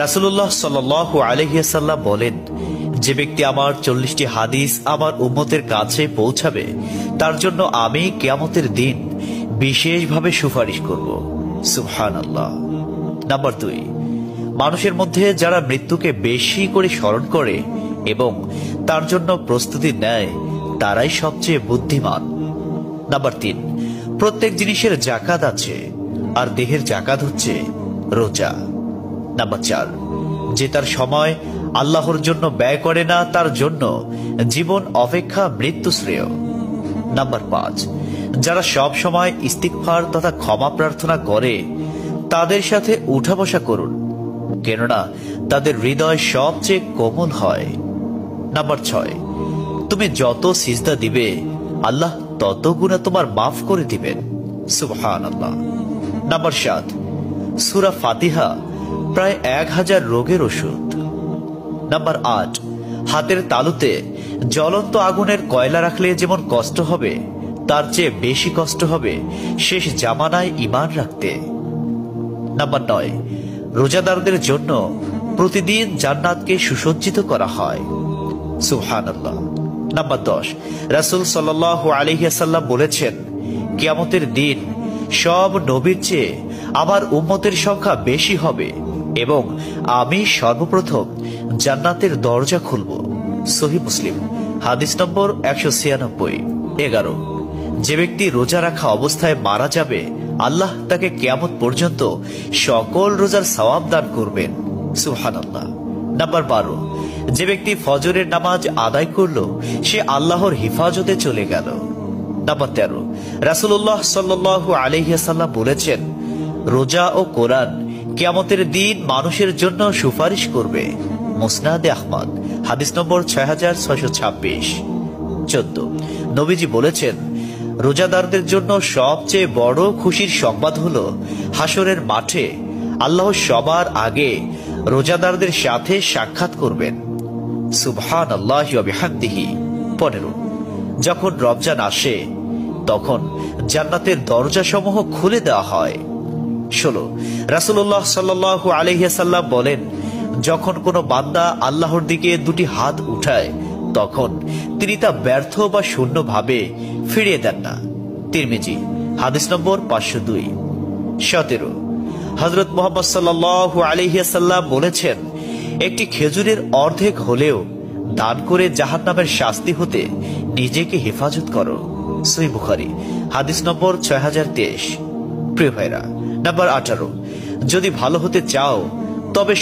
রাসূলুল্লাহ সাল্লাল্লাহু আলাইহি ওয়াসাল্লাম বলেন, যে ব্যক্তি আমার 40টি হাদিস আমার উম্মতের কাছে পৌঁছাবে তার জন্য আমি কিয়ামতের দিন বিশেষভাবে সুপারিশ করব। সুবহানাল্লাহ। নাম্বার 2, মানুষের মধ্যে যারা মৃত্যুকে বেশি করে স্মরণ করে এবং তার জন্য প্রস্তুতি নেয় তারাই সবচেয়ে বুদ্ধিমান। নাম্বার 3, প্রত্যেক জিনিসের যাকাত আছে, আর দেহের যাকাত হচ্ছে রোজা। নাম্বার 4, যে তার সময় আল্লাহর জন্য ব্যয় করে না তার জন্য জীবন অপেক্ষা মৃত্যু শ্রেয়। নাম্বার 5, যারা সব সময় ইস্তিগফার তথা ক্ষমা প্রার্থনা করে তাদের সাথে উঠা বসা করুন, কেননা তাদের হৃদয় সবচেয়ে কোমল হয়। নাম্বার 6, তুমি যত সিজদা দিবে আল্লাহ তত গুণে তোমার মাফ করে দিবেন। সুবহানাল্লাহ। নাম্বার 7, সূরা ফাতিহা প্রায় 1000 রোগের ওষুধ। নাম্বার 8, হাতের তালুতে জ্বলন্ত আগুনের কয়লা রাখলে যেমন কষ্ট হবে তার চেয়ে বেশি কষ্ট হবে শেষ জামানায় ঈমান রাখতে। নাম্বার 9, রোজাদারদের জন্য প্রতিদিন জান্নাতকে সুসজ্জিত করা হয়। সুবহানাল্লাহ। নাম্বার 10, রাসূল সাল্লাল্লাহু আলাইহি ওয়াসাল্লাম বলেছেন, কিয়ামতের দিন সব নবীর চেয়ে আমার উম্মতের সংখ্যা বেশি হবে এবং আমি সর্বপ্রথম জান্নাতের দরজা খুলব। সহিহ মুসলিম, হাদিস নম্বর 196। 11, যে ব্যক্তি রোজা রাখা অবস্থায় মারা যাবে আল্লাহ তাকে কিয়ামত পর্যন্ত সকল রোজার সওয়াব দান করবেন। সুবহানাল্লাহ। নাম্বার 12, যে ব্যক্তি ফজরের নামাজ আদায় করল সে আল্লাহর হিফাজতে চলে গেল। নাম্বার 13, রাসূলুল্লাহ সাল্লাল্লাহু আলাইহি ওয়াসাল্লাম বলেছেন, রোজা ও কোরআন কিয়ামতের দিন মানুষের জন্য সুপারিশ করবে। মুসনাদে আহমদ, হাদিস নম্বর 6626। 14, নবীজি বলেছেন, রোজাদারদের জন্য সবচেয়ে বড় খুশির সংবাদ হলো হাসরের মাঠে আল্লাহ সবার আগে রোজাদারদের সাথে সাক্ষাৎ করবেন। সুবহানাল্লাহি ওয়া বিহামদিহি। 15, যখন রমজান আসে তখন জান্নাতের দরজাসমূহ খুলে দেওয়া হয়। 16, রাসূলুল্লাহ সাল্লাল্লাহু আলাইহি ওয়াসাল্লাম বলেন, যখন কোনো বান্দা আল্লাহর দিকে দুটি হাত উঠায় তখন তিনি তা ব্যর্থ বা শূন্য ভাবে ফিরিয়ে দেন না। তিরমিজি, হাদিস নম্বর 502। 17, হযরত মুহাম্মদ সাল্লাল্লাহু আলাইহি ওয়াসাল্লাম বলেছেন, একটি খেজুরের অর্ধেক হলেও দান করে জাহান্নামের শাস্তি হতে নিজেকে হেফাজত করো। সহিহ বুখারী, হাদিস নম্বর 6023। প্রিয় ভাইরা, নাম্বার 18, যদি ভালো হতে চাও তবে